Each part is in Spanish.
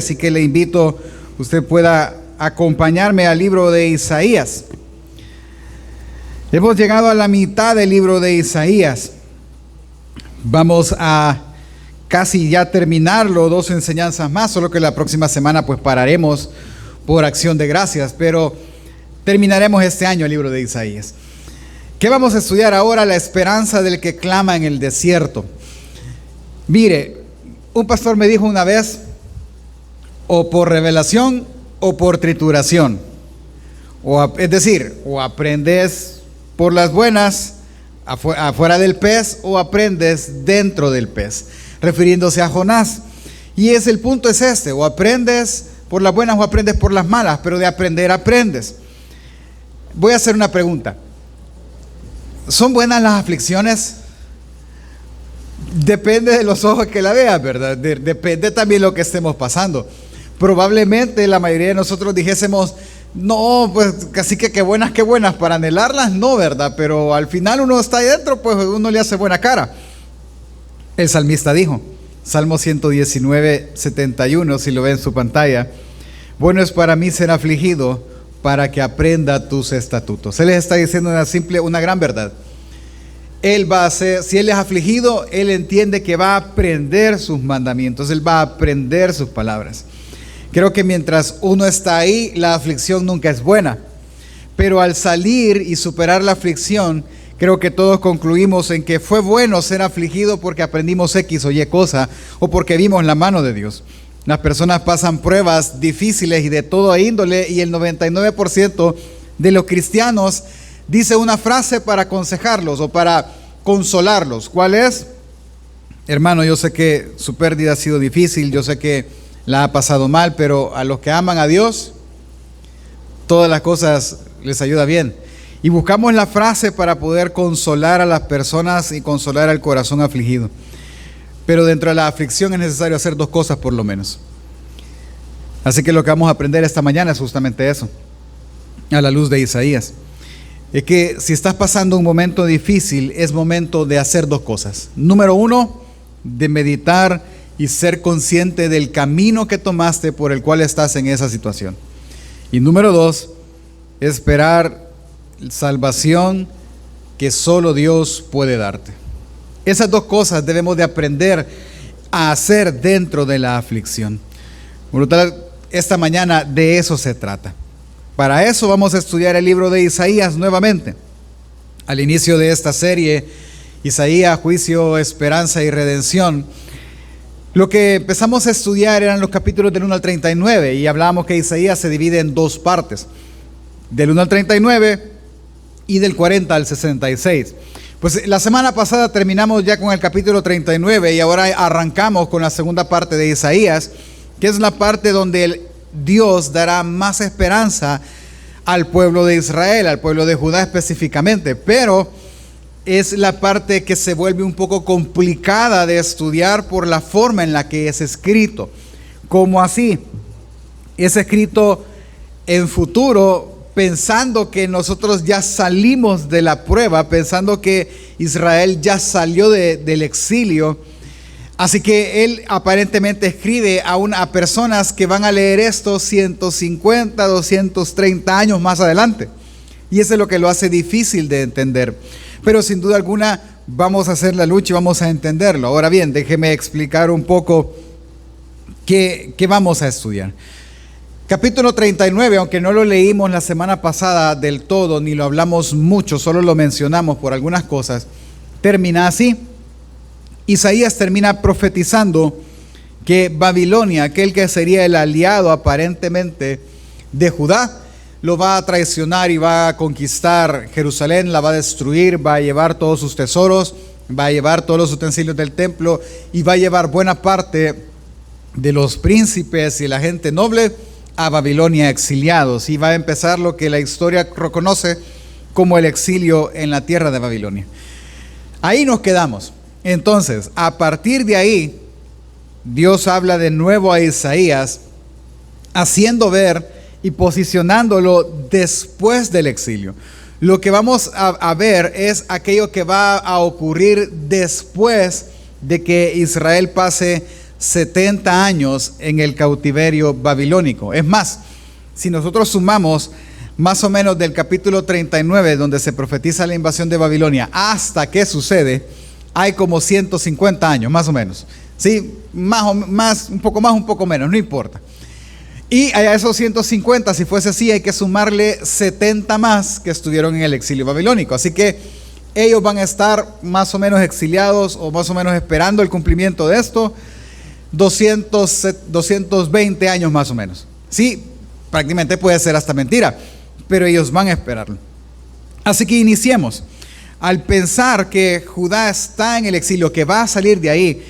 Así que le invito, usted pueda acompañarme al libro de Isaías. Hemos llegado a la mitad del libro de Isaías. Vamos a casi ya terminarlo, 2 enseñanzas más, solo que la próxima semana pues pararemos por acción de gracias, pero terminaremos este año el libro de Isaías. ¿Qué vamos a estudiar ahora? La esperanza del que clama en el desierto. Mire, un pastor me dijo una vez, o por revelación o por trituración. Es decir, o aprendes por las buenas afuera del pez o aprendes dentro del pez, refiriéndose a Jonás. Y el punto es este, o aprendes por las buenas o aprendes por las malas, pero de aprender aprendes. Voy a hacer una pregunta. ¿Son buenas las aflicciones? Depende de los ojos que la veas, ¿verdad? Depende también de lo que estemos pasando. Probablemente la mayoría de nosotros dijésemos, no, pues casi que qué buenas, para anhelarlas, no, ¿verdad? Pero al final uno está ahí dentro, pues uno le hace buena cara. El salmista dijo, Salmo 119, 71, si lo ve en su pantalla, bueno es para mí ser afligido para que aprenda tus estatutos. Él les está diciendo una gran verdad. Él va a ser, si él es afligido, él entiende que va a aprender sus mandamientos, él va a aprender sus palabras. Creo que mientras uno está ahí, la aflicción nunca es buena. Pero al salir y superar la aflicción, creo que todos concluimos en que fue bueno ser afligido porque aprendimos X o Y cosa, o porque vimos la mano de Dios. Las personas pasan pruebas difíciles y de todo índole, y el 99% de los cristianos dice una frase para aconsejarlos o para consolarlos. ¿Cuál es? Hermano, yo sé que su pérdida ha sido difícil, yo sé que la ha pasado mal, pero a los que aman a Dios, todas las cosas les ayuda bien. Y buscamos la frase para poder consolar a las personas y consolar al corazón afligido. Pero dentro de la aflicción es necesario hacer 2 cosas por lo menos. Así que lo que vamos a aprender esta mañana es justamente eso, a la luz de Isaías. Es que si estás pasando un momento difícil, es momento de hacer 2 cosas. Número 1, de meditar y ser consciente del camino que tomaste por el cual estás en esa situación. Y número 2, esperar salvación que solo Dios puede darte. Esas 2 cosas debemos de aprender a hacer dentro de la aflicción. Brutal, esta mañana de eso se trata. Para eso vamos a estudiar el libro de Isaías nuevamente. Al inicio de esta serie, Isaías, juicio, esperanza y redención, lo que empezamos a estudiar eran los capítulos del 1 al 39 y hablábamos que Isaías se divide en 2 partes, del 1 al 39 y del 40 al 66. Pues la semana pasada terminamos ya con el capítulo 39 y ahora arrancamos con la segunda parte de Isaías, que es la parte donde Dios dará más esperanza al pueblo de Israel, al pueblo de Judá específicamente, pero es la parte que se vuelve un poco complicada de estudiar por la forma en la que es escrito. ¿Cómo así? Es escrito en futuro, pensando que nosotros ya salimos de la prueba, pensando que Israel ya salió del exilio. Así que él aparentemente escribe a personas que van a leer esto 150, 230 años más adelante. Y eso es lo que lo hace difícil de entender. Pero sin duda alguna vamos a hacer la lucha y vamos a entenderlo. Ahora bien, déjeme explicar un poco qué vamos a estudiar. Capítulo 39, aunque no lo leímos la semana pasada del todo, ni lo hablamos mucho, solo lo mencionamos por algunas cosas, termina así. Isaías termina profetizando que Babilonia, aquel que sería el aliado aparentemente de Judá, lo va a traicionar y va a conquistar Jerusalén, la va a destruir, va a llevar todos sus tesoros, va a llevar todos los utensilios del templo y va a llevar buena parte de los príncipes y la gente noble a Babilonia exiliados. Y va a empezar lo que la historia reconoce como el exilio en la tierra de Babilonia. Ahí nos quedamos. Entonces, a partir de ahí, Dios habla de nuevo a Isaías, haciendo ver y posicionándolo después del exilio. Lo que vamos a ver es aquello que va a ocurrir después de que Israel pase 70 años en el cautiverio babilónico. Es más, si nosotros sumamos más o menos del capítulo 39, donde se profetiza la invasión de Babilonia, hasta que sucede, hay como 150 años, más o menos. ¿Sí? Más, un poco menos, no importa. Y a esos 150, si fuese así, hay que sumarle 70 más que estuvieron en el exilio babilónico. Así que ellos van a estar más o menos exiliados o más o menos esperando el cumplimiento de esto 220 años más o menos. Sí, prácticamente puede ser hasta mentira, pero ellos van a esperarlo. Así que iniciemos. Al pensar que Judá está en el exilio, que va a salir de ahí,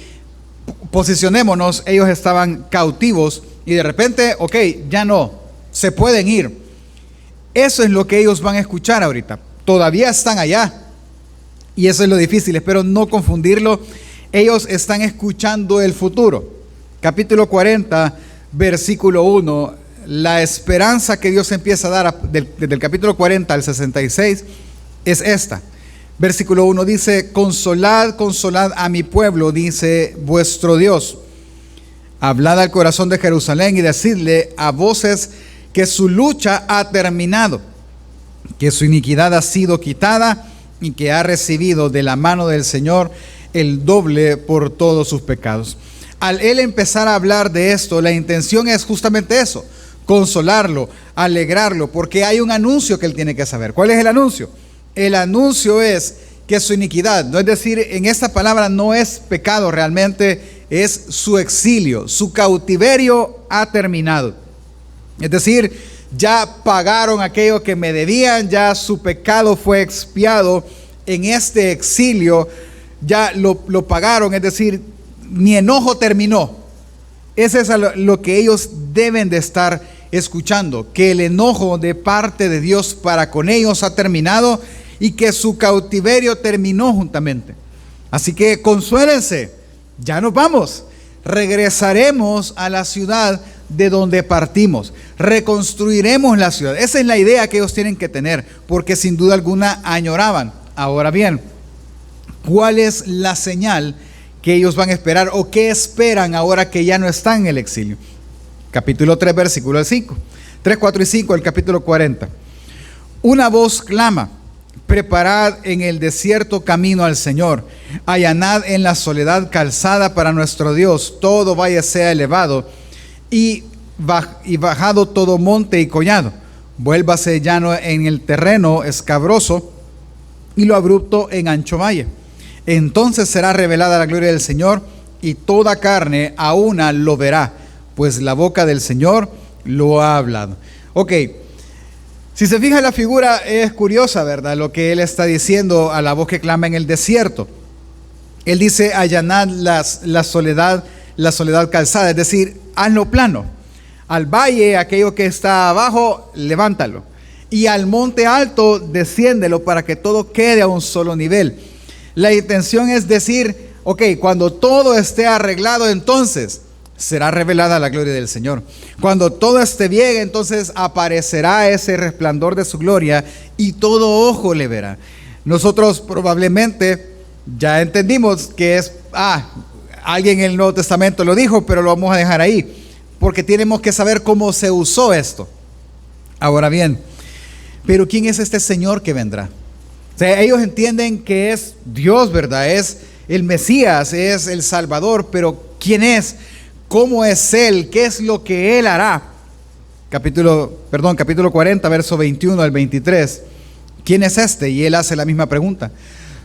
posicionémonos. Ellos estaban cautivos y de repente, ok, ya no, se pueden ir. Eso es lo que ellos van a escuchar ahorita. Todavía están allá y eso es lo difícil, espero no confundirlo. Ellos están escuchando el futuro. Capítulo 40, versículo 1, la esperanza que Dios empieza a dar desde el capítulo 40 al 66 es esta. Versículo 1 dice: consolad, consolad a mi pueblo, dice vuestro Dios. Hablad al corazón de Jerusalén y decidle a voces que su lucha ha terminado, que su iniquidad ha sido quitada y que ha recibido de la mano del Señor el doble por todos sus pecados. Al él empezar a hablar de esto, la intención es justamente eso: consolarlo, alegrarlo, porque hay un anuncio que él tiene que saber. ¿Cuál es el anuncio? El anuncio es que su iniquidad, no es decir, en esta palabra no es pecado realmente, es su exilio, su cautiverio ha terminado. Es decir, ya pagaron aquello que me debían, ya su pecado fue expiado en este exilio, ya lo pagaron, es decir, mi enojo terminó. Ese es lo que ellos deben de estar escuchando, que el enojo de parte de Dios para con ellos ha terminado y que su cautiverio terminó juntamente. Así que consuélense, ya nos vamos, regresaremos a la ciudad de donde partimos, reconstruiremos la ciudad. Esa es la idea que ellos tienen que tener, porque sin duda alguna añoraban. Ahora bien, ¿cuál es la señal que ellos van a esperar o qué esperan ahora que ya no están en el exilio? Capítulo 3, versículo 5. 3, 4 y 5 del capítulo 40. Una voz clama: preparad en el desierto camino al Señor, allanad en la soledad calzada para nuestro Dios, todo valle sea elevado y bajado todo monte y collado, vuélvase llano en el terreno escabroso y lo abrupto en ancho valle. Entonces será revelada la gloria del Señor y toda carne a una lo verá, pues la boca del Señor lo ha hablado. Ok, si se fija la figura es curiosa, ¿verdad? Lo que él está diciendo a la voz que clama en el desierto. Él dice: allanad la soledad calzada, es decir, hazlo plano. Al valle, aquello que está abajo, levántalo. Y al monte alto, desciéndelo para que todo quede a un solo nivel. La intención es decir, ok, cuando todo esté arreglado, entonces será revelada la gloria del Señor. Cuando todo esté bien, entonces aparecerá ese resplandor de su gloria y todo ojo le verá. Nosotros probablemente ya entendimos que es, alguien en el Nuevo Testamento lo dijo, pero lo vamos a dejar ahí, porque tenemos que saber cómo se usó esto. Ahora bien, pero ¿quién es este Señor que vendrá? O sea, ellos entienden que es Dios, ¿verdad? Es el Mesías, es el Salvador, pero ¿quién es? ¿Cómo es Él? ¿Qué es lo que Él hará? Capítulo 40, verso 21 al 23. ¿Quién es este? Y Él hace la misma pregunta.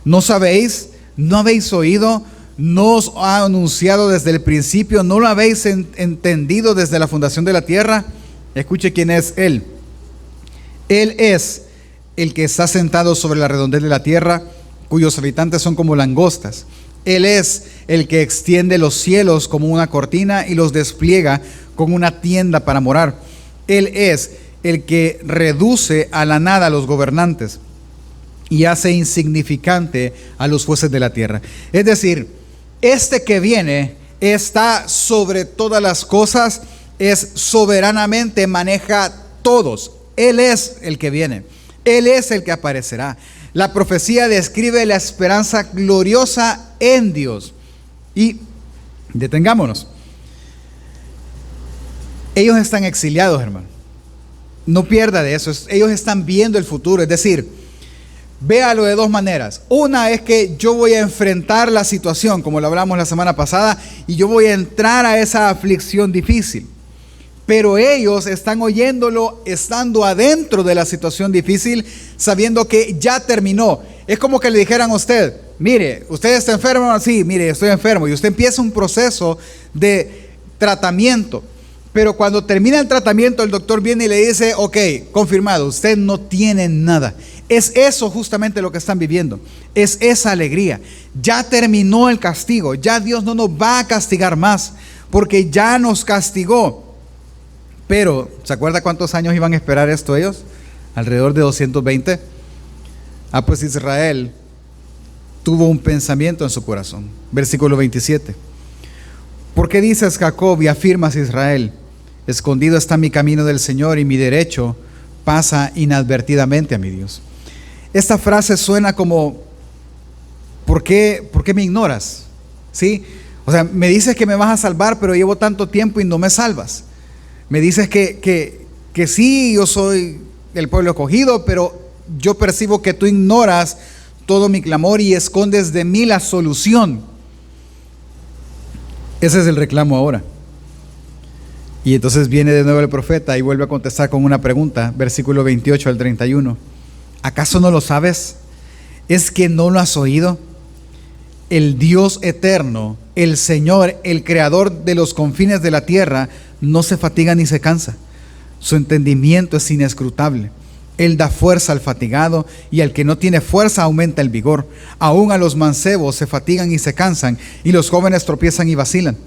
¿No sabéis? ¿No habéis oído? ¿No os ha anunciado desde el principio? ¿No lo habéis entendido desde la fundación de la tierra? Escuche quién es Él. Él es el que está sentado sobre la redondez de la tierra, cuyos habitantes son como langostas. Él es el que extiende los cielos como una cortina y los despliega como una tienda para morar. Él es el que reduce a la nada a los gobernantes y hace insignificante a los jueces de la tierra. Es decir, este que viene está sobre todas las cosas, es soberanamente, maneja todos. Él es el que viene. Él es el que aparecerá. La profecía describe la esperanza gloriosa en Dios. Y detengámonos. Ellos están exiliados, hermano. No pierda de eso. Ellos están viendo el futuro. Es decir, véalo de dos maneras. Una es que yo voy a enfrentar la situación, como lo hablamos la semana pasada, y yo voy a entrar a esa aflicción difícil. Pero ellos están oyéndolo estando adentro de la situación difícil, sabiendo que ya terminó. Es como que le dijeran a usted: mire, ¿usted está enfermo? Sí, mire, estoy enfermo. Y usted empieza un proceso de tratamiento. Pero cuando termina el tratamiento, el doctor viene y le dice: ok, confirmado, usted no tiene nada. Es eso justamente lo que están viviendo. Es esa alegría. Ya terminó el castigo. Ya Dios no nos va a castigar más, porque ya nos castigó. Pero, ¿se acuerda cuántos años iban a esperar esto ellos? Alrededor de 220. Pues Israel tuvo un pensamiento en su corazón. Versículo 27. ¿Por qué dices, Jacob, y afirmas, Israel: escondido está mi camino del Señor, y mi derecho pasa inadvertidamente a mi Dios? Esta frase suena como: ¿por qué me ignoras? ¿Sí? O sea, me dices que me vas a salvar, pero llevo tanto tiempo y no me salvas. Me dices que sí, yo soy el pueblo escogido, pero yo percibo que tú ignoras todo mi clamor y escondes de mí la solución. Ese es el reclamo ahora. Y entonces viene de nuevo el profeta y vuelve a contestar con una pregunta, versículo 28 al 31. ¿Acaso no lo sabes? ¿Es que no lo has oído? El Dios eterno, el Señor, el creador de los confines de la tierra, no se fatiga ni se cansa. Su entendimiento es inescrutable. Él da fuerza al fatigado, y al que no tiene fuerza aumenta el vigor. Aún a los mancebos se fatigan y se cansan, y los jóvenes tropiezan y vacilan.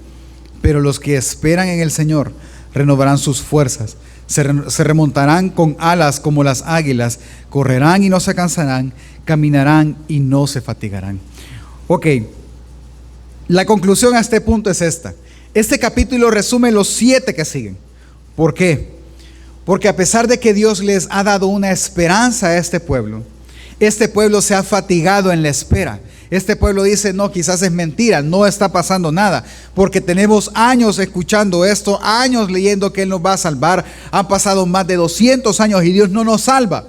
Pero los que esperan en el Señor renovarán sus fuerzas. Se remontarán con alas como las águilas. Correrán y no se cansarán. Caminarán y no se fatigarán. Ok, la conclusión a este punto es esta. Este capítulo resume los 7 que siguen. ¿Por qué? Porque a pesar de que Dios les ha dado una esperanza a este pueblo se ha fatigado en la espera. Este pueblo dice: no, quizás es mentira, no está pasando nada, porque tenemos años escuchando esto, años leyendo que Él nos va a salvar. Han pasado más de 200 años y Dios no nos salva.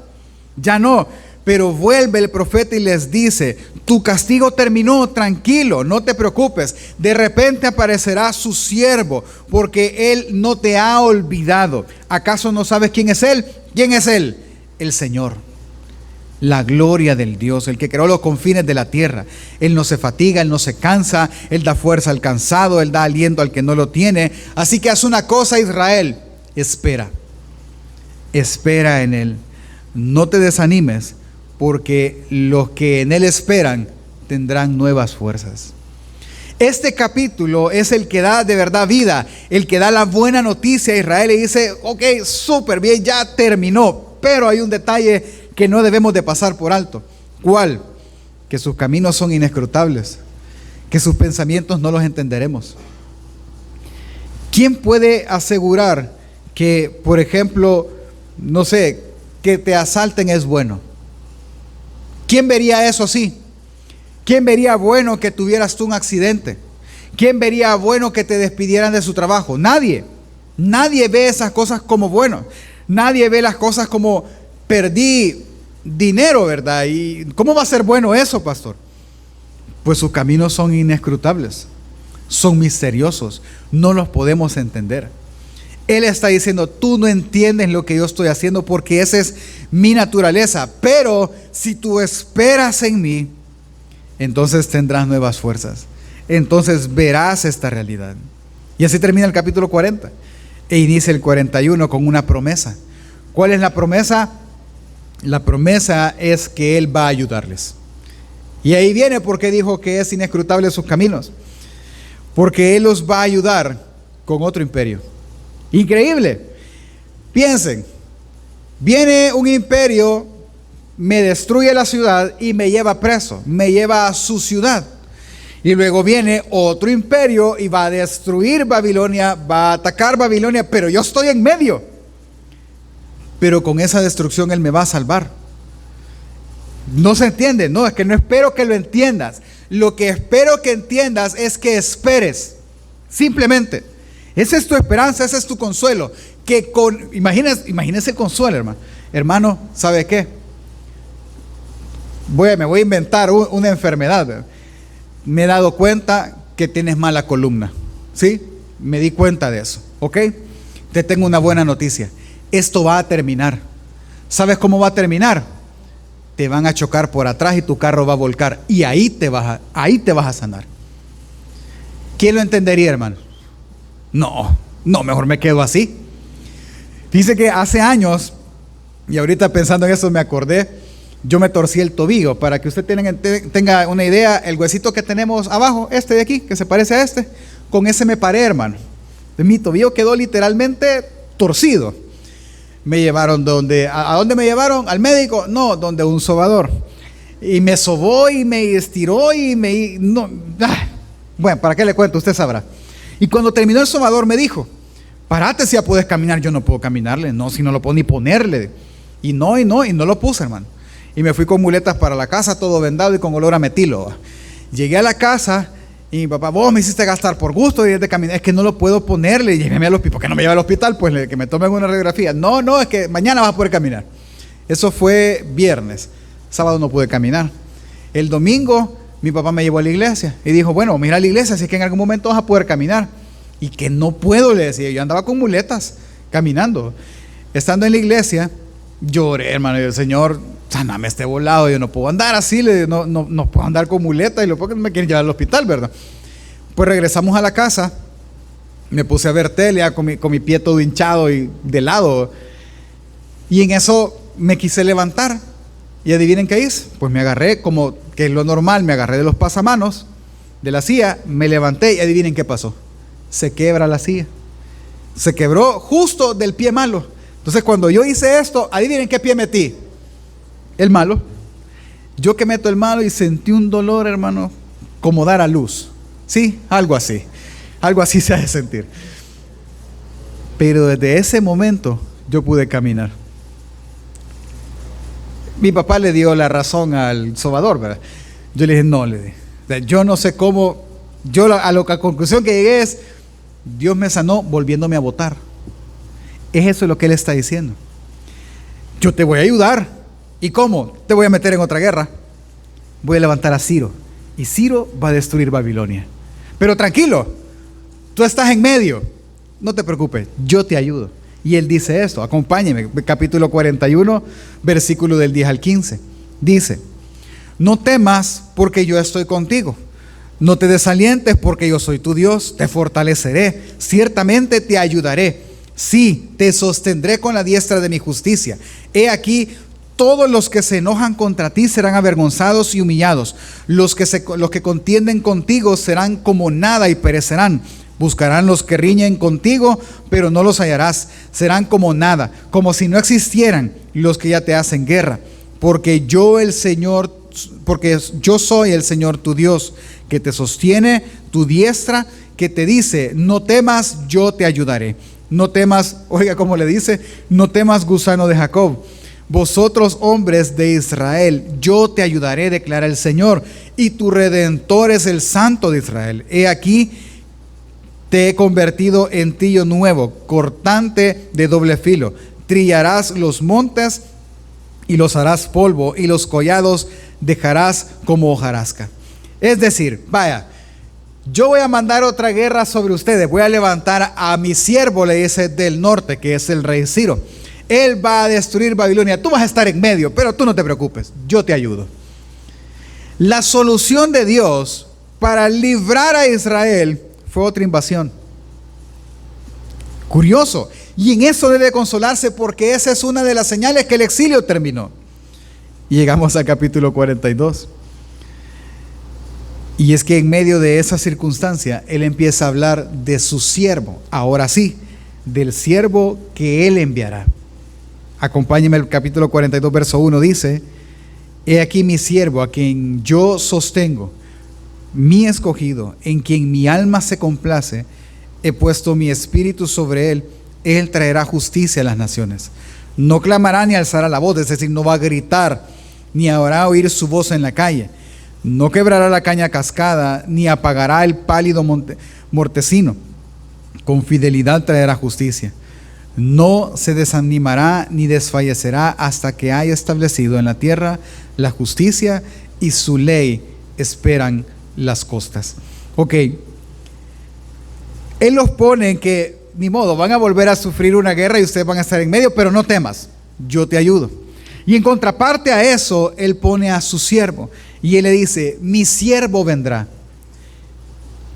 Ya no. Pero vuelve el profeta y les dice: tu castigo terminó, tranquilo, no te preocupes. De repente aparecerá su siervo, porque Él no te ha olvidado. ¿Acaso no sabes quién es Él? ¿Quién es Él? El Señor, la gloria del Dios, el que creó los confines de la tierra. Él no se fatiga, Él no se cansa, Él da fuerza al cansado, Él da aliento al que no lo tiene. Así que haz una cosa, Israel: espera en Él. No te desanimes, porque los que en Él esperan tendrán nuevas fuerzas. Este capítulo es el que da de verdad vida, el que da la buena noticia a Israel y dice: ok, súper bien, ya terminó. Pero hay un detalle que no debemos de pasar por alto. ¿Cuál? Que sus caminos son inescrutables, que sus pensamientos no los entenderemos. ¿Quién puede asegurar que, por ejemplo, no sé, que te asalten es bueno? ¿Quién vería eso así? ¿Quién vería bueno que tuvieras tú un accidente? ¿Quién vería bueno que te despidieran de su trabajo? Nadie. Nadie ve esas cosas como bueno. Nadie ve las cosas como: perdí dinero, ¿verdad? ¿Y cómo va a ser bueno eso, pastor? Pues sus caminos son inescrutables, son misteriosos, no los podemos entender. Él está diciendo: tú no entiendes lo que yo estoy haciendo, porque esa es mi naturaleza. Pero si tú esperas en mí, entonces tendrás nuevas fuerzas. Entonces verás esta realidad. Y así termina el capítulo 40. E inicia el 41 con una promesa. ¿Cuál es la promesa? La promesa es que Él va a ayudarles. Y ahí viene por qué dijo que es inescrutable sus caminos. Porque Él los va a ayudar con otro imperio. Increíble. Piensen, viene un imperio, me destruye la ciudad y me lleva preso, me lleva a su ciudad. Y luego viene otro imperio y va a destruir Babilonia, va a atacar Babilonia, pero yo estoy en medio. Pero con esa destrucción Él me va a salvar. No se entiende, no, es que no espero que lo entiendas. Lo que espero que entiendas es que esperes. Simplemente, Esa es tu esperanza, ese es tu consuelo. Imagínese el consuelo, hermano. Hermano, ¿sabe qué? Me voy a inventar una enfermedad. Me he dado cuenta que tienes mala columna. ¿Sí? Me di cuenta de eso. ¿Ok? Te tengo una buena noticia. Esto va a terminar. ¿Sabes cómo va a terminar? Te van a chocar por atrás y tu carro va a volcar. Y ahí te vas a sanar. ¿Quién lo entendería, hermano? No, mejor me quedo así. Dice que hace años, y ahorita pensando en eso me acordé, yo me torcí el tobillo. Para que usted tenga una idea, el huesito que tenemos abajo, este de aquí, que se parece a este, con ese me paré, hermano. Mi tobillo quedó literalmente torcido. Me llevaron ¿a dónde me llevaron? ¿Al médico? No, donde un sobador. Y me sobó y me estiró bueno, ¿para qué le cuento? Usted sabrá. Y cuando terminó el sobador me dijo, parate si ya puedes caminar. Yo no puedo caminarle, no, si no lo puedo ni ponerle. Y no lo puse, hermano. Y me fui con muletas para la casa, todo vendado y con olor a metilo. Llegué a la casa y mi papá, vos me hiciste gastar por gusto y de caminar. Es que no lo puedo ponerle. Lléveme al hospital. ¿Por qué no me lleva al hospital? Pues que me tomen una radiografía. No, es que mañana vas a poder caminar. Eso fue viernes. Sábado no pude caminar. El domingo mi papá me llevó a la iglesia y dijo, bueno, mira a la iglesia, si es que en algún momento vas a poder caminar. Y que no puedo, le decía. Yo andaba con muletas caminando. Estando en la iglesia, lloré, hermano. Y el Señor, sáname este volado. Yo no puedo andar así, no puedo andar con muletas. Y lo porque me quieren llevar al hospital, ¿verdad? Pues regresamos a la casa. Me puse a ver tele con mi pie todo hinchado y de lado. Y en eso me quise levantar. Y adivinen qué hice. Pues me agarré, como que es lo normal, me agarré de los pasamanos de la silla, me levanté y adivinen qué pasó. Se quebra la silla. Se quebró justo del pie malo. Entonces cuando yo hice esto, adivinen qué pie metí. El malo. Yo que meto el malo y sentí un dolor, hermano, como dar a luz. Sí, algo así. Algo así se ha de sentir. Pero desde ese momento yo pude caminar. Mi papá le dio la razón al sobador, ¿verdad? Yo le dije, no, yo no sé cómo. A la conclusión que llegué es, Dios me sanó volviéndome a botar. Es eso lo que Él está diciendo. Yo te voy a ayudar. ¿Y cómo? Te voy a meter en otra guerra. Voy a levantar a Ciro. Y Ciro va a destruir Babilonia. Pero tranquilo, tú estás en medio. No te preocupes, yo te ayudo. Y Él dice esto, acompáñeme, capítulo 41, versículo del 10 al 15. Dice, no temas porque yo estoy contigo. No te desalientes porque yo soy tu Dios, te fortaleceré, ciertamente te ayudaré. Sí, te sostendré con la diestra de mi justicia. He aquí, todos los que se enojan contra ti serán avergonzados y humillados. Los que contienden contigo serán como nada y perecerán. Buscarán los que riñen contigo, pero no los hallarás. Serán como nada, como si no existieran los que ya te hacen guerra. Porque yo soy el Señor tu Dios, que te sostiene tu diestra, que te dice, no temas, yo te ayudaré. No temas, oiga cómo le dice, no temas, gusano de Jacob. Vosotros hombres de Israel, yo te ayudaré, declara el Señor, y tu Redentor es el Santo de Israel. He aquí, te he convertido en tillo nuevo, cortante de doble filo. Trillarás los montes y los harás polvo, y los collados dejarás como hojarasca. Es decir, vaya, yo voy a mandar otra guerra sobre ustedes. Voy a levantar a mi siervo, le dice, del norte, que es el rey Ciro. Él va a destruir Babilonia. Tú vas a estar en medio, pero tú no te preocupes, yo te ayudo. La solución de Dios para librar a Israel fue otra invasión. Curioso. Y en eso debe consolarse, porque esa es una de las señales que el exilio terminó. Y llegamos al capítulo 42. Y es que en medio de esa circunstancia, Él empieza a hablar de su siervo. Ahora sí, del siervo que Él enviará. Acompáñenme el capítulo 42, verso 1. Dice, he aquí mi siervo, a quien yo sostengo, mi escogido, en quien mi alma se complace, he puesto mi espíritu sobre él. Él traerá justicia a las naciones. No clamará ni alzará la voz, es decir, no va a gritar, ni hará oír su voz en la calle. No quebrará la caña cascada, ni apagará el pálido mortecino. con fidelidad traerá justicia. No se desanimará ni desfallecerá hasta que haya establecido en la tierra la justicia y su ley esperan las costas. Ok, Él los pone en que, ni modo, van a volver a sufrir una guerra y ustedes van a estar en medio, pero no temas, yo te ayudo. Y en contraparte a eso, Él pone a su siervo y Él le dice, mi siervo vendrá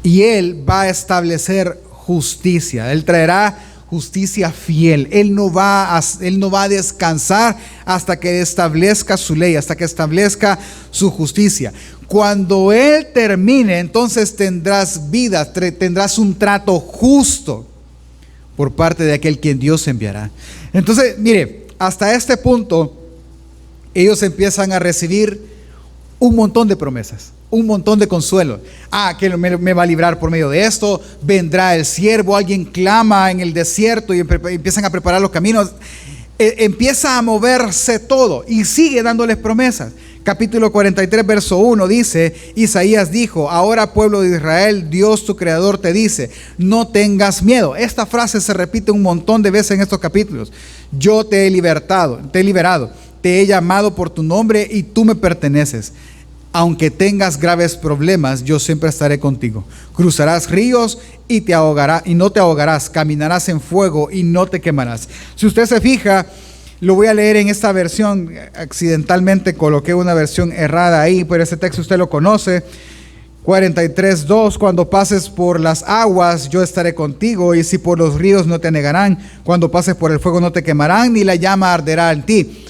y Él va a establecer justicia. Él traerá justicia fiel. Él no va a descansar hasta que establezca su ley, hasta que establezca su justicia. Cuando Él termine, entonces tendrás vida, tendrás un trato justo por parte de aquel quien Dios enviará. Entonces, mire, hasta este punto, ellos empiezan a recibir un montón de promesas, un montón de consuelo. Que me va a librar por medio de esto, vendrá el siervo, alguien clama en el desierto y empiezan a preparar los caminos. Empieza a moverse todo y sigue dándoles promesas. Capítulo 43, verso 1 dice, Isaías dijo, ahora pueblo de Israel, Dios tu creador te dice, no tengas miedo. Esta frase se repite un montón de veces en estos capítulos. Yo te he liberado, te he llamado por tu nombre y tú me perteneces. Aunque tengas graves problemas, yo siempre estaré contigo. Cruzarás ríos y no te ahogarás. Caminarás en fuego y no te quemarás. Si usted se fija, lo voy a leer en esta versión. Accidentalmente coloqué una versión errada ahí, pero ese texto usted lo conoce. 43:2, cuando pases por las aguas, yo estaré contigo. Y si por los ríos no te anegarán. Cuando pases por el fuego no te quemarán, ni la llama arderá en ti.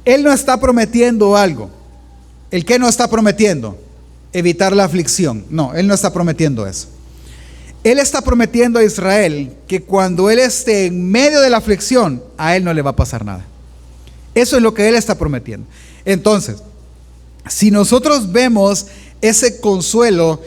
Él no está prometiendo algo. ¿El qué no está prometiendo? Evitar la aflicción. No, Él no está prometiendo eso. Él está prometiendo a Israel que cuando Él esté en medio de la aflicción, a Él no le va a pasar nada. Eso es lo que Él está prometiendo. Entonces, si nosotros vemos ese consuelo,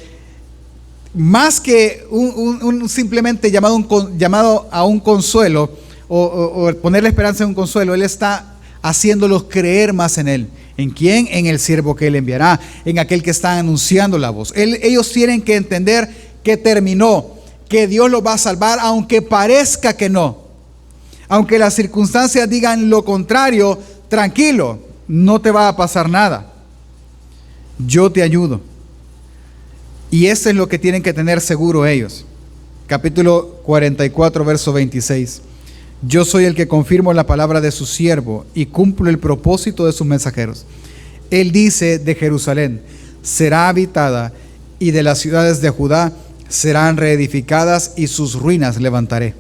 más que un simplemente llamado a un consuelo, o poner la esperanza en un consuelo, Él está haciéndolos creer más en Él. ¿En quién? En el siervo que Él enviará, en aquel que está anunciando la voz. Ellos tienen que entender que terminó, que Dios los va a salvar, aunque parezca que no. Aunque las circunstancias digan lo contrario, tranquilo, no te va a pasar nada. Yo te ayudo. Y eso es lo que tienen que tener seguro ellos. Capítulo 44, verso 26. Yo soy el que confirmo la palabra de su siervo y cumplo el propósito de sus mensajeros. Él dice de Jerusalén, será habitada, y de las ciudades de Judá serán reedificadas y sus ruinas levantaré.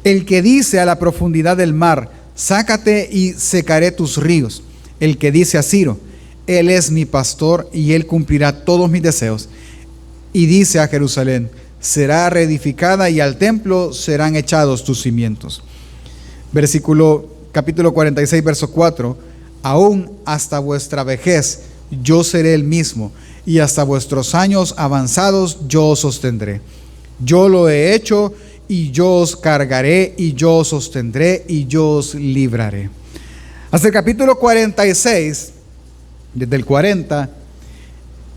El que dice a la profundidad del mar, sácate y secaré tus ríos. El que dice a Ciro, Él es mi pastor y Él cumplirá todos mis deseos. Y dice a Jerusalén, será reedificada y al templo serán echados tus cimientos. Capítulo 46, verso 4. Aún hasta vuestra vejez yo seré el mismo, y hasta vuestros años avanzados yo os sostendré. Yo lo he hecho, y yo os cargaré, y yo os sostendré, y yo os libraré. Hasta el capítulo 46, desde el 40,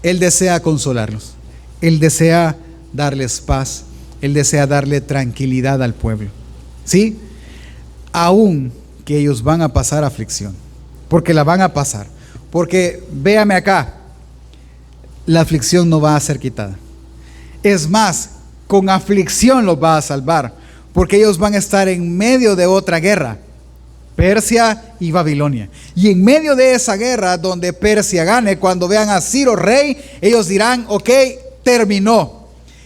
Él desea consolarlos. Él desea darles paz. Él desea darle tranquilidad al pueblo. ¿Sí? Aún que ellos van a pasar aflicción, porque la van a pasar, porque véame acá, la aflicción no va a ser quitada. Es más, con aflicción los va a salvar, porque ellos van a estar en medio de otra guerra, Persia y Babilonia. Y en medio de esa guerra, donde Persia gane, cuando vean a Ciro rey, ellos dirán, ok, terminó.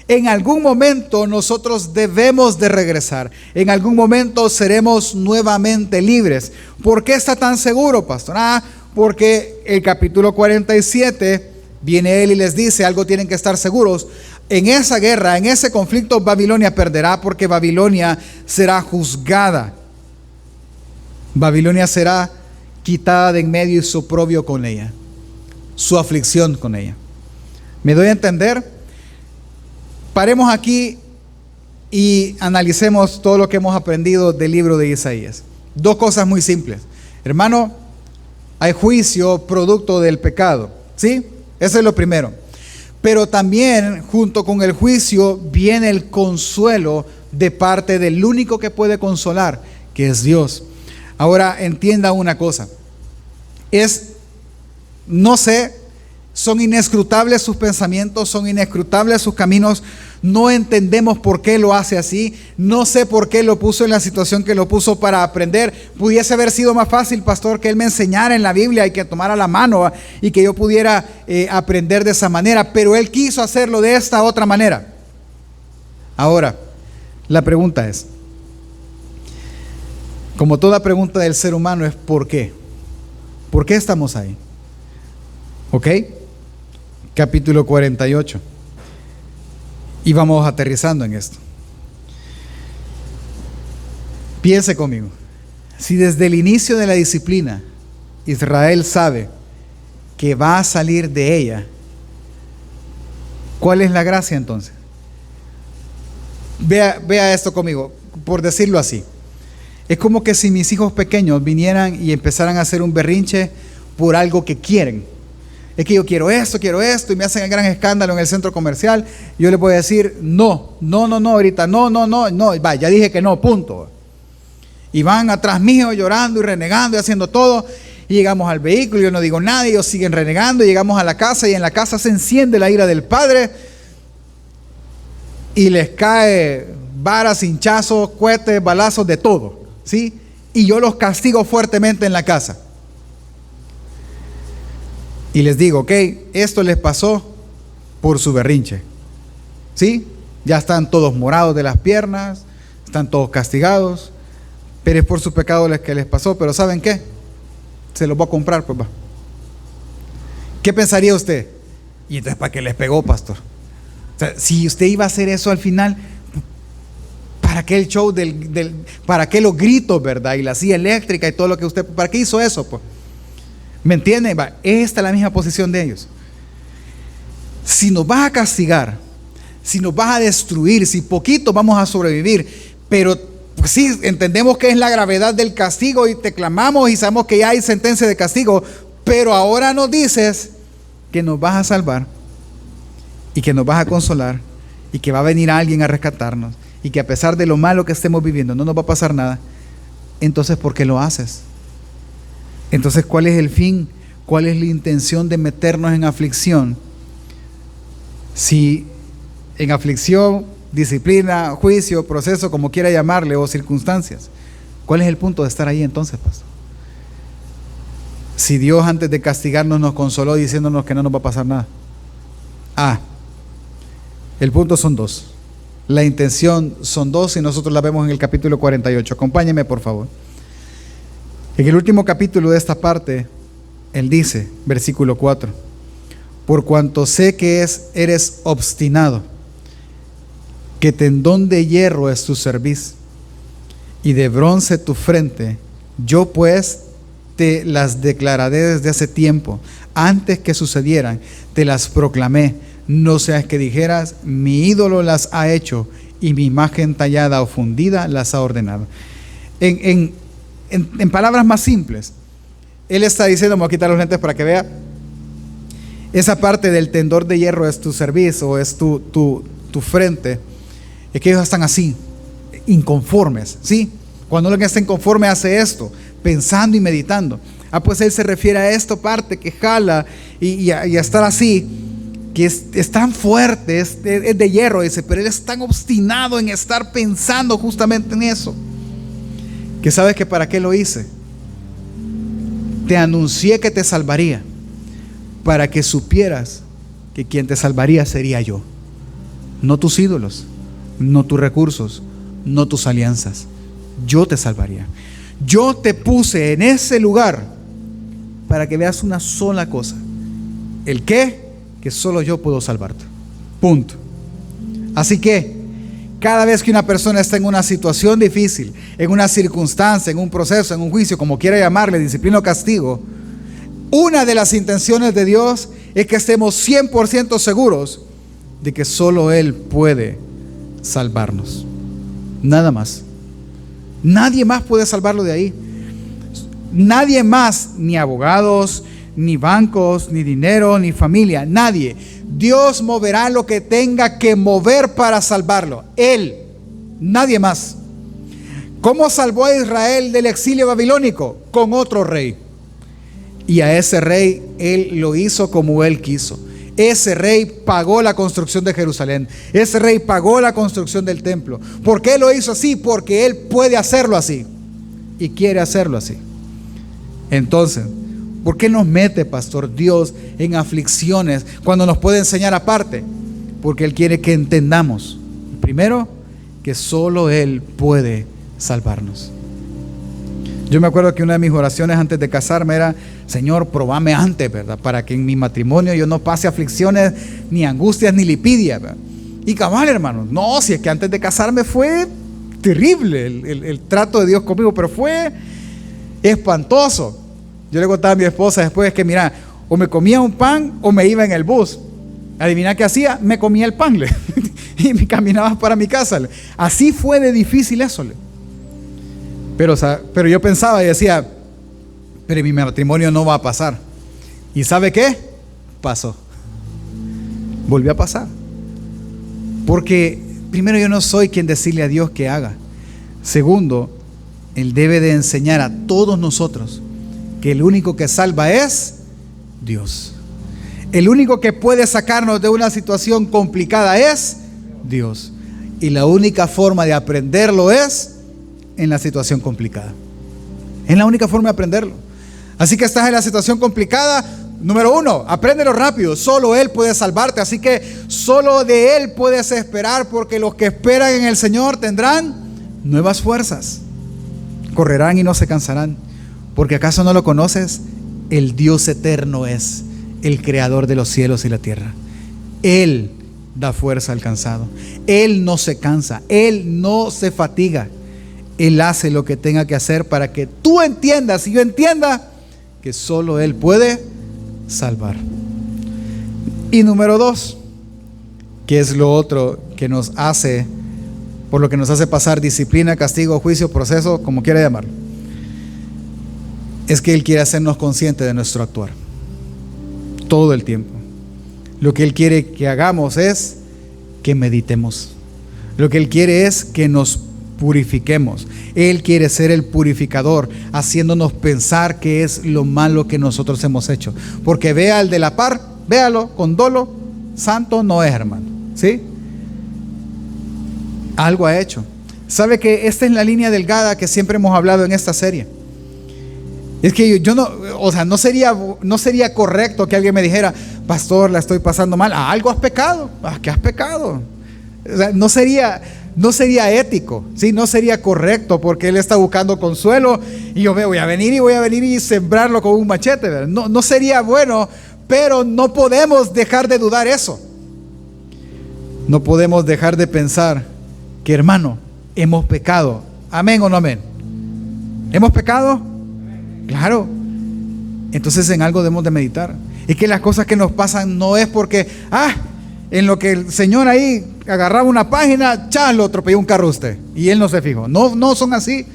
En algún momento nosotros debemos de regresar. En algún momento seremos nuevamente libres. ¿Por qué está tan seguro, pastor? Porque el capítulo 47 viene Él y les dice, algo tienen que estar seguros. En esa guerra, en ese conflicto, Babilonia perderá, porque Babilonia será juzgada. Babilonia será quitada de en medio y su oprobio con ella, su aflicción con ella. ¿Me doy a entender? Paremos aquí y analicemos todo lo que hemos aprendido del libro de Isaías. Dos cosas muy simples. Hermano, hay juicio producto del pecado, ¿sí? Eso es lo primero. Pero también junto con el juicio viene el consuelo de parte del único que puede consolar, que es Dios. Ahora entienda una cosa. No sé, son inescrutables sus pensamientos, son inescrutables sus caminos. No entendemos por qué lo hace así. No sé por qué lo puso en la situación que lo puso para aprender. Pudiese haber sido más fácil, pastor, que él me enseñara en la Biblia y que tomara la mano y que yo pudiera aprender de esa manera. Pero él quiso hacerlo de esta otra manera. Ahora, la pregunta es, como toda pregunta del ser humano, es ¿por qué? ¿Por qué estamos ahí? ¿Ok? Capítulo 48. Y vamos aterrizando en esto. Piense conmigo. Si desde el inicio de la disciplina Israel sabe que va a salir de ella, ¿cuál es la gracia entonces? Vea esto conmigo, por decirlo así. Es como que si mis hijos pequeños vinieran y empezaran a hacer un berrinche por algo que quieren. Es que yo quiero esto, y me hacen el gran escándalo en el centro comercial. Yo les voy a decir, no, ahorita, no, va, ya dije que no, punto. Y van atrás mío llorando y renegando y haciendo todo. Y llegamos al vehículo, yo no digo nada, y ellos siguen renegando. Y llegamos a la casa y en la casa se enciende la ira del padre. Y les cae varas, hinchazos, cohetes, balazos, de todo, ¿sí? Y yo los castigo fuertemente en la casa. Y les digo, ok, esto les pasó por su berrinche, ¿sí? Ya están todos morados de las piernas, están todos castigados, pero es por su pecado que les pasó. Pero ¿saben qué? Se los voy a comprar, papá. ¿Qué pensaría usted? Y entonces, ¿para qué les pegó, pastor? O sea, si usted iba a hacer eso al final, ¿para qué el show para qué los gritos, verdad? Y la silla eléctrica y todo lo que usted, ¿para qué hizo eso, pues? ¿Me entiende? Esta es la misma posición de ellos. Si nos vas a castigar, si nos vas a destruir, si poquito vamos a sobrevivir, pero pues sí, entendemos que es la gravedad del castigo y te clamamos y sabemos que ya hay sentencia de castigo, pero ahora nos dices que nos vas a salvar y que nos vas a consolar y que va a venir alguien a rescatarnos y que a pesar de lo malo que estemos viviendo no nos va a pasar nada. Entonces, ¿por qué lo haces? Entonces, ¿cuál es el fin? ¿Cuál es la intención de meternos en aflicción? Si en aflicción, disciplina, juicio, proceso, como quiera llamarle, o circunstancias, ¿cuál es el punto de estar ahí entonces, pastor? Si Dios antes de castigarnos nos consoló diciéndonos que no nos va a pasar nada. El punto son dos. La intención son dos y nosotros la vemos en el capítulo 48. Acompáñeme, por favor. En el último capítulo de esta parte, él dice, versículo 4, por cuanto sé que eres obstinado, que tendón de hierro es tu cerviz, y de bronce tu frente, yo pues te las declararé desde hace tiempo, antes que sucedieran, te las proclamé, no seas que dijeras, mi ídolo las ha hecho, y mi imagen tallada o fundida las ha ordenado. En palabras más simples, él está diciendo, me voy a quitar los lentes para que vea, esa parte del tendón de hierro es tu cerviz o es tu frente, es que ellos están así, inconformes, ¿sí? Cuando alguien está inconforme hace esto, pensando y meditando. Pues él se refiere a esta parte que jala y a estar así, que es tan fuerte, es de hierro, dice, pero él es tan obstinado en estar pensando justamente en eso, que sabes que para qué lo hice. Te anuncié que te salvaría, para que supieras que quien te salvaría sería yo, no tus ídolos, no tus recursos, no tus alianzas. Yo te salvaría. Yo te puse en ese lugar para que veas una sola cosa. ¿El qué? Que solo yo puedo salvarte. Punto. Así que cada vez que una persona está en una situación difícil, en una circunstancia, en un proceso, en un juicio, como quiera llamarle, disciplina o castigo, una de las intenciones de Dios es que estemos 100% seguros de que solo Él puede salvarnos. Nada más. Nadie más puede salvarlo de ahí. Nadie más, ni abogados, ni bancos, ni dinero, ni familia, nadie. Dios moverá lo que tenga que mover para salvarlo. Él, nadie más. ¿Cómo salvó a Israel del exilio babilónico? Con otro rey. Y a ese rey Él lo hizo como Él quiso. Ese rey pagó la construcción de Jerusalén. Ese rey pagó la construcción del templo. ¿Por qué lo hizo así? Porque Él puede hacerlo así. Y quiere hacerlo así. Entonces, ¿por qué nos mete, pastor, Dios en aflicciones cuando nos puede enseñar aparte? Porque Él quiere que entendamos, primero, que solo Él puede salvarnos. Yo me acuerdo que una de mis oraciones antes de casarme era: Señor, probame antes, ¿verdad? Para que en mi matrimonio yo no pase aflicciones, ni angustias, ni lipidia, ¿verdad? Y cabal, hermano, no, si es que antes de casarme fue terrible el trato de Dios conmigo, pero fue espantoso. Yo le contaba a mi esposa después que, mira, o me comía un pan o me iba en el bus. Adivina qué hacía, me comía el pan y me caminaba para mi casa. Así fue de difícil eso. Pero yo pensaba y decía: pero mi matrimonio no va a pasar. ¿Y sabe qué? Pasó. Volvió a pasar. Porque primero, yo no soy quien decirle a Dios que haga. Segundo, Él debe de enseñar a todos nosotros que el único que salva es Dios. El único que puede sacarnos de una situación complicada es Dios. Y la única forma de aprenderlo es en la situación complicada. Es la única forma de aprenderlo. Así que estás en la situación complicada. Número uno, apréndelo rápido. Solo Él puede salvarte. Así que solo de Él puedes esperar, porque los que esperan en el Señor tendrán nuevas fuerzas. Correrán y no se cansarán. Porque ¿acaso no lo conoces? El Dios eterno es el creador de los cielos y la tierra. Él da fuerza al cansado. Él no se cansa. Él no se fatiga. Él hace lo que tenga que hacer para que tú entiendas y yo entienda que solo Él puede salvar. Y número dos, que es lo otro que nos hace, por lo que nos hace pasar disciplina, castigo, juicio, proceso, como quiera llamarlo, es que Él quiere hacernos conscientes de nuestro actuar todo el tiempo. Lo que Él quiere que hagamos es que meditemos. Lo que Él quiere es que nos purifiquemos. Él quiere ser el purificador, haciéndonos pensar qué es lo malo que nosotros hemos hecho. Porque vea al de la par, véalo con dolo, santo no es, hermano, ¿sí? Algo ha hecho. ¿Sabe que esta es la línea delgada que siempre hemos hablado en esta serie? Es que yo no, o sea, no sería correcto que alguien me dijera: pastor, la estoy pasando mal. Algo has pecado. ¿Qué has pecado? O sea, no sería ético, ¿sí? No sería correcto, porque Él está buscando consuelo y yo voy a venir y sembrarlo con un machete, ¿verdad? No sería bueno, pero no podemos dejar de dudar eso. No podemos dejar de pensar que, hermano, hemos pecado. ¿Amén o no amén? ¿Hemos pecado? Claro. Entonces en algo debemos de meditar. Es que las cosas que nos pasan no es porque, en lo que el Señor ahí agarraba una página, lo atropelló un carro a usted y Él no se fijó. No son así.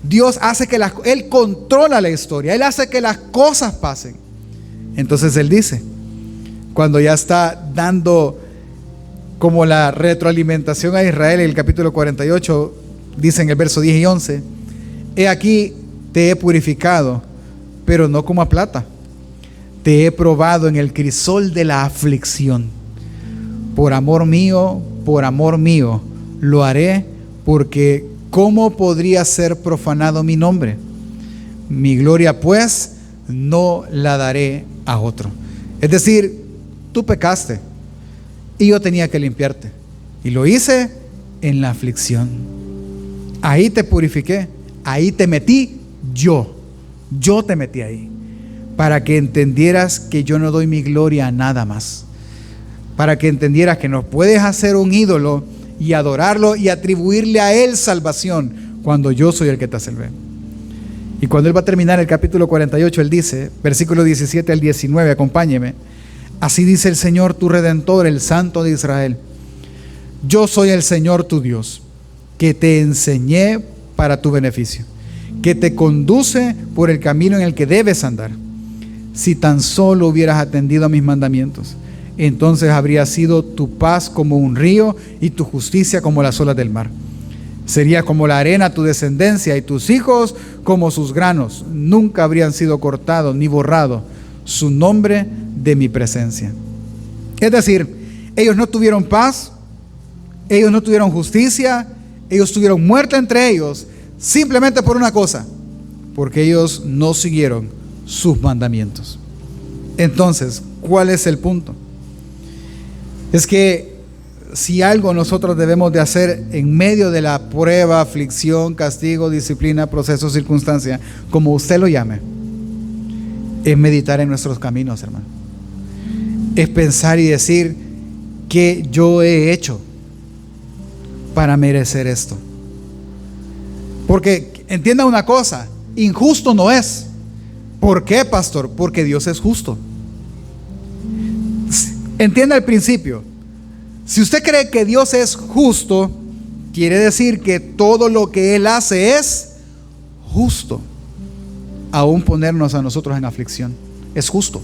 Dios hace que Él controla la historia. Él hace que las cosas pasen. Entonces Él dice, cuando ya está dando como la retroalimentación a Israel, en el capítulo 48, dice en el verso 10 y 11: he aquí, te he purificado, pero no como a plata. Te he probado en el crisol de la aflicción. Por amor mío, lo haré, porque ¿cómo podría ser profanado mi nombre? Mi gloria, pues, no la daré a otro. Es decir, tú pecaste y yo tenía que limpiarte. Y lo hice en la aflicción. Ahí te purifiqué, ahí te metí yo te metí ahí, para que entendieras que yo no doy mi gloria a nada más, para que entendieras que no puedes hacer un ídolo y adorarlo y atribuirle a Él salvación cuando yo soy el que te salvé. Y cuando Él va a terminar el capítulo 48, Él dice, versículo 17 al 19, acompáñeme: así dice el Señor tu Redentor, el Santo de Israel: yo soy el Señor tu Dios, que te enseñé para tu beneficio, que te conduce por el camino en el que debes andar. Si tan solo hubieras atendido a mis mandamientos, entonces habría sido tu paz como un río y tu justicia como las olas del mar. Sería como la arena tu descendencia y tus hijos como sus granos. Nunca habrían sido cortados ni borrado su nombre de mi presencia. Es decir, ellos no tuvieron paz, ellos no tuvieron justicia, ellos tuvieron muerte entre ellos, simplemente por una cosa, porque ellos no siguieron sus mandamientos. Entonces, ¿cuál es el punto? Es que si algo nosotros debemos de hacer en medio de la prueba, aflicción, castigo, disciplina, proceso, circunstancia, como usted lo llame, es meditar en nuestros caminos, hermano. Es pensar y decir, ¿qué yo he hecho para merecer esto? Porque entienda una cosa, injusto no es. ¿Por qué, pastor? Porque Dios es justo. Entienda el principio. Si usted cree que Dios es justo, quiere decir que todo lo que Él hace es justo. Aún ponernos a nosotros en aflicción. Es justo.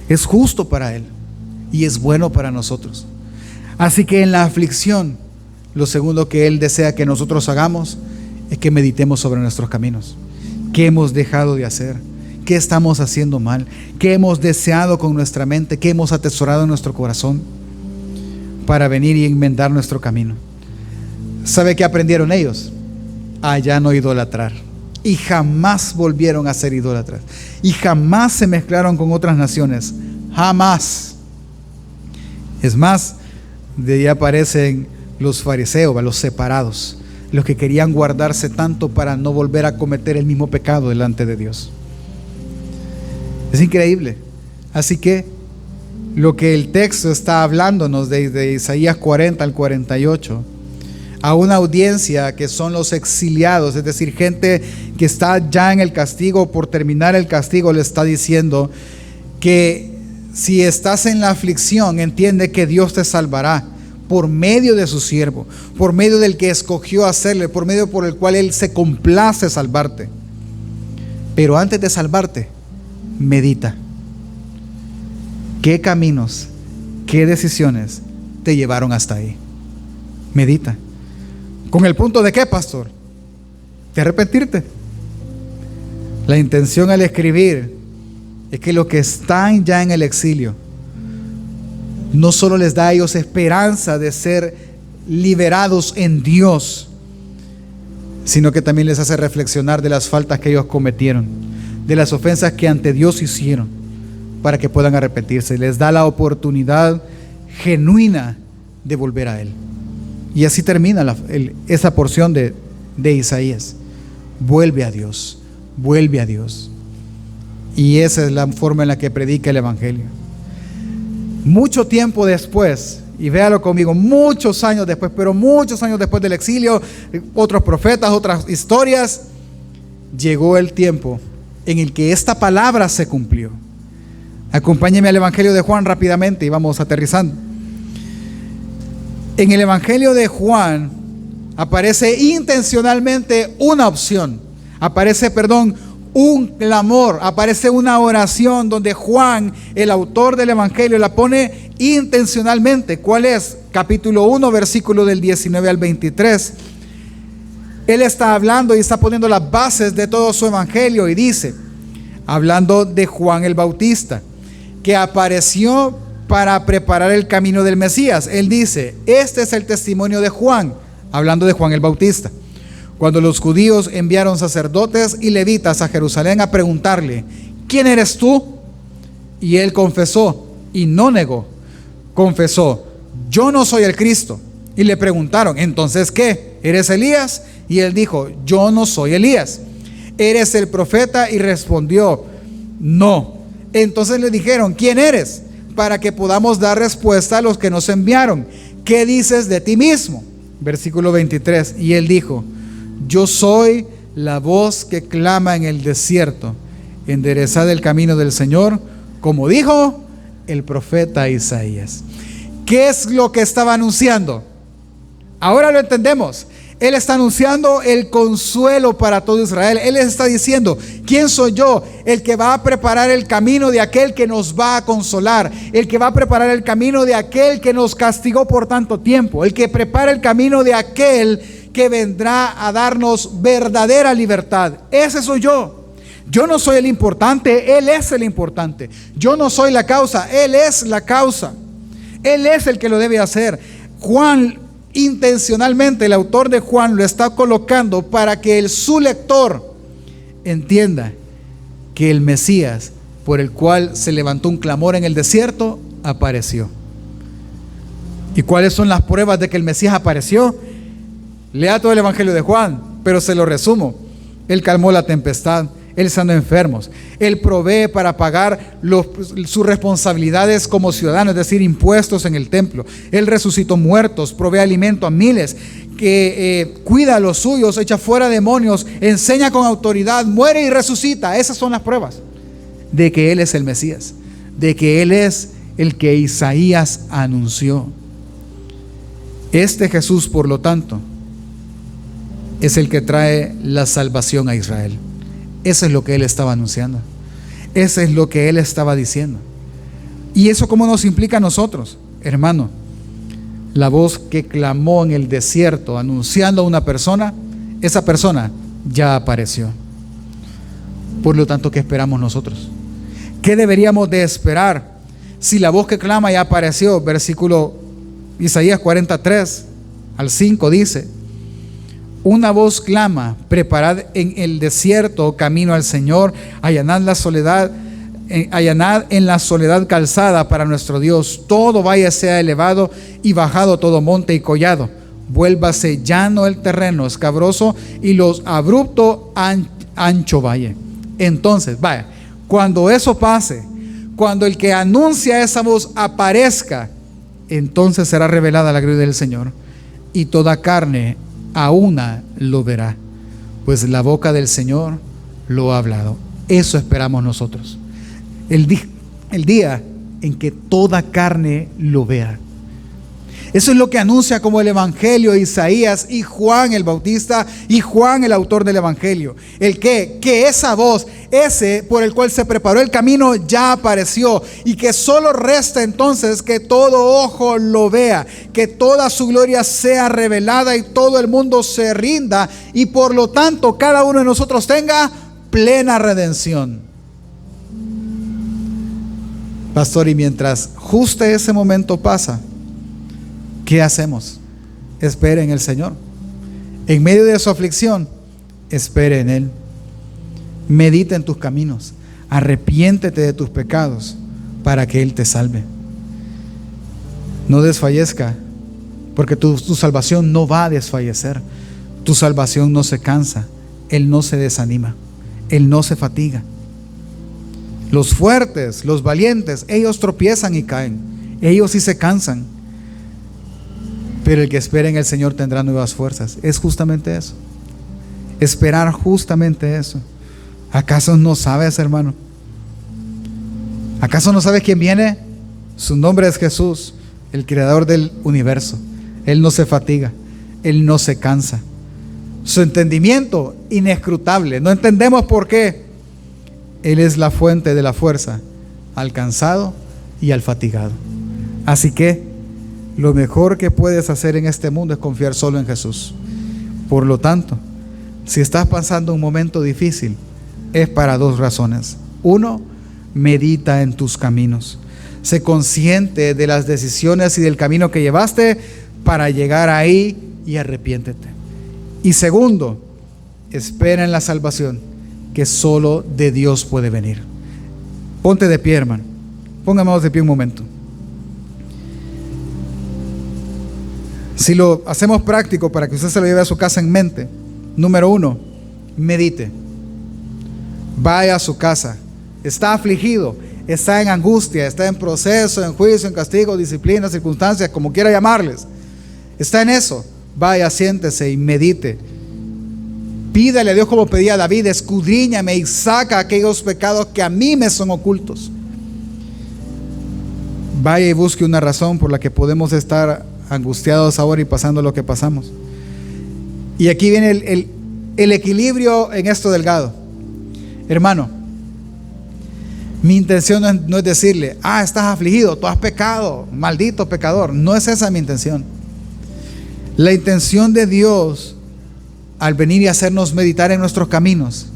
Es justo para Él. Y es bueno para nosotros. Así que en la aflicción, lo segundo que Él desea que nosotros hagamos es que meditemos sobre nuestros caminos. ¿Qué hemos dejado de hacer? ¿Qué estamos haciendo mal? ¿Qué hemos deseado con nuestra mente? ¿Qué hemos atesorado en nuestro corazón? Para venir y enmendar nuestro camino. ¿Sabe qué aprendieron ellos? A ya no idolatrar. Y jamás volvieron a ser idólatras. Y jamás se mezclaron con otras naciones. Jamás. Es más, de ahí aparecen los fariseos, los separados, los que querían guardarse tanto para no volver a cometer el mismo pecado delante de Dios. Es increíble. Así que lo que el texto está hablándonos de Isaías 40 al 48, a una audiencia que son los exiliados, es decir, gente que está ya en el castigo, por terminar el castigo, le está diciendo que si estás en la aflicción, entiende que Dios te salvará por medio de su siervo, por medio del que escogió hacerle, por medio por el cual Él se complace salvarte. Pero antes de salvarte, medita. ¿Qué caminos, qué decisiones te llevaron hasta ahí? Medita. ¿Con el punto de qué, pastor? De arrepentirte. La intención al escribir es que los que están ya en el exilio, no solo les da a ellos esperanza de ser liberados en Dios, sino que también les hace reflexionar de las faltas que ellos cometieron, de las ofensas que ante Dios hicieron, para que puedan arrepentirse. Les da la oportunidad genuina de volver a Él. Y así termina esa porción de Isaías. Vuelve a Dios, vuelve a Dios. Y esa es la forma en la que predica el Evangelio. Mucho tiempo después, y véalo conmigo, muchos años después, pero muchos años después del exilio, otros profetas, otras historias, llegó el tiempo en el que esta palabra se cumplió. Acompáñeme al Evangelio de Juan rápidamente y vamos aterrizando. En el Evangelio de Juan aparece intencionalmente una opción, aparece un clamor, aparece una oración donde Juan, el autor del Evangelio, la pone intencionalmente. ¿Cuál es? Capítulo 1, versículo del 19 al 23. Él está hablando y está poniendo las bases de todo su Evangelio y dice, hablando de Juan el Bautista, que apareció para preparar el camino del Mesías. Él dice, este es el testimonio de Juan, hablando de Juan el Bautista. Cuando los judíos enviaron sacerdotes y levitas a Jerusalén a preguntarle, ¿quién eres tú? Y él confesó y no negó. Confesó, yo no soy el Cristo. Y le preguntaron, ¿entonces qué? ¿Eres Elías? Y él dijo, yo no soy Elías. ¿Eres el profeta? Y respondió, no. Entonces le dijeron, ¿quién eres? Para que podamos dar respuesta a los que nos enviaron. ¿Qué dices de ti mismo? Versículo 23. Y él dijo, yo soy la voz que clama en el desierto, enderezad el camino del Señor, como dijo el profeta Isaías. ¿Qué es lo que estaba anunciando? Ahora lo entendemos. Él está anunciando el consuelo para todo Israel. Él les está diciendo: ¿quién soy yo? El que va a preparar el camino de aquel que nos va a consolar, el que va a preparar el camino de aquel que nos castigó por tanto tiempo, el que prepara el camino de aquel que vendrá a darnos verdadera libertad. Ese soy yo. Yo no soy el importante, Él es el importante. Yo no soy la causa, Él es la causa. Él es el que lo debe hacer. Juan, intencionalmente, el autor de Juan lo está colocando para que su lector entienda que el Mesías, por el cual se levantó un clamor en el desierto, apareció. ¿Y cuáles son las pruebas de que el Mesías apareció? Lea todo el Evangelio de Juan, pero se lo resumo. Él calmó la tempestad, Él sanó enfermos, Él provee para pagar sus responsabilidades como ciudadano, es decir, impuestos en el templo. Él resucitó muertos, provee alimento a miles, que cuida a los suyos, echa fuera demonios, enseña con autoridad, muere y resucita. Esas son las pruebas de que Él es el Mesías, de que Él es el que Isaías anunció. Este Jesús, por lo tanto, es el que trae la salvación a Israel. Eso es lo que Él estaba anunciando. Eso es lo que Él estaba diciendo. ¿Y eso cómo nos implica a nosotros? Hermano, la voz que clamó en el desierto anunciando a una persona, esa persona ya apareció. Por lo tanto, ¿qué esperamos nosotros? ¿Qué deberíamos de esperar si la voz que clama ya apareció? Versículo Isaías 43 al 5 dice: una voz clama, preparad en el desierto camino al Señor, allanad en la soledad calzada para nuestro Dios. Todo valle sea elevado y bajado todo monte y collado. Vuélvase llano el terreno escabroso y los abrupto ancho valle. Entonces, vaya, cuando eso pase, cuando el que anuncia esa voz aparezca, entonces será revelada la gloria del Señor, y toda carne a una lo verá, pues la boca del Señor lo ha hablado. Eso esperamos nosotros, el día en que toda carne lo vea. Eso es lo que anuncia como el Evangelio de Isaías y Juan el Bautista y Juan el autor del Evangelio. Que esa voz, ese por el cual se preparó el camino, ya apareció, y que solo resta entonces que todo ojo lo vea, que toda su gloria sea revelada y todo el mundo se rinda, y por lo tanto cada uno de nosotros tenga plena redención. Pastor, y mientras justo ese momento pasa, ¿qué hacemos? Espere en el Señor. En medio de su aflicción, espere en Él. Medita en tus caminos. Arrepiéntete de tus pecados para que Él te salve. No desfallezca, porque tu salvación no va a desfallecer. Tu salvación no se cansa. Él no se desanima. Él no se fatiga. Los fuertes, los valientes, ellos tropiezan y caen. Ellos sí se cansan. Pero el que espera en el Señor tendrá nuevas fuerzas. Es justamente eso. Esperar justamente eso. ¿Acaso no sabes, hermano? ¿Acaso no sabes quién viene? Su nombre es Jesús, el creador del universo. Él no se fatiga. Él no se cansa. Su entendimiento inescrutable. No entendemos por qué. Él es la fuente de la fuerza al cansado y al fatigado. Así que lo mejor que puedes hacer en este mundo es confiar solo en Jesús. Por lo tanto, si estás pasando un momento difícil, es para dos razones. Uno, medita en tus caminos. Sé consciente de las decisiones y del camino que llevaste para llegar ahí, y arrepiéntete. Y segundo, espera en la salvación que solo de Dios puede venir. Ponte de pie, hermano. Pónganos de pie un momento. Si lo hacemos práctico para que usted se lo lleve a su casa en mente, número 1, medite. Vaya a su casa. Está afligido, está en angustia, está en proceso, en juicio, en castigo, disciplina, circunstancias, como quiera llamarles. Está en eso. Vaya, siéntese y medite. Pídale a Dios como pedía David: escudriñame y saca aquellos pecados que a mí me son ocultos. Vaya y busque una razón por la que podemos estar angustiados ahora y pasando lo que pasamos. Y aquí viene el equilibrio en esto delgado. Hermano, mi intención no es decirle, estás afligido, tú has pecado, maldito pecador. No es esa mi intención. La intención de Dios al venir y hacernos meditar en nuestros caminos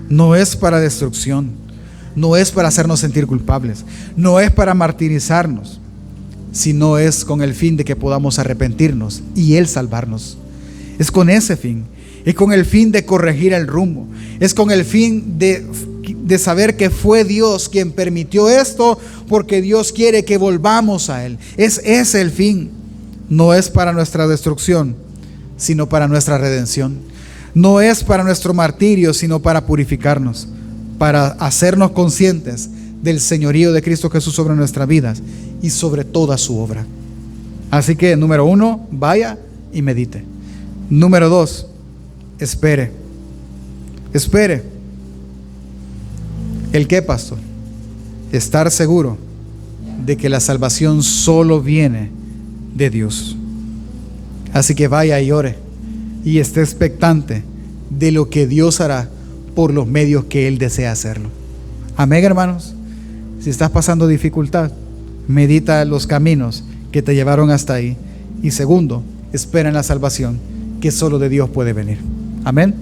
no es para destrucción, no es para hacernos sentir culpables, no es para martirizarnos, sino es con el fin de que podamos arrepentirnos y Él salvarnos. Es con ese fin, es con el fin de corregir el rumbo, es con el fin de saber que fue Dios quien permitió esto, porque Dios quiere que volvamos a Él. Es ese el fin. No es para nuestra destrucción, sino para nuestra redención. No es para nuestro martirio, sino para purificarnos, para hacernos conscientes del señorío de Cristo Jesús sobre nuestras vidas y sobre toda su obra. Así que, número 1, vaya y medite. Número 2, espere. Espere. ¿El qué, pastor? Estar seguro de que la salvación solo viene de Dios. Así que vaya y ore y esté expectante de lo que Dios hará por los medios que Él desea hacerlo. Amén, hermanos. Si estás pasando dificultad, medita los caminos que te llevaron hasta ahí. Y segundo, espera en la salvación que solo de Dios puede venir. Amén.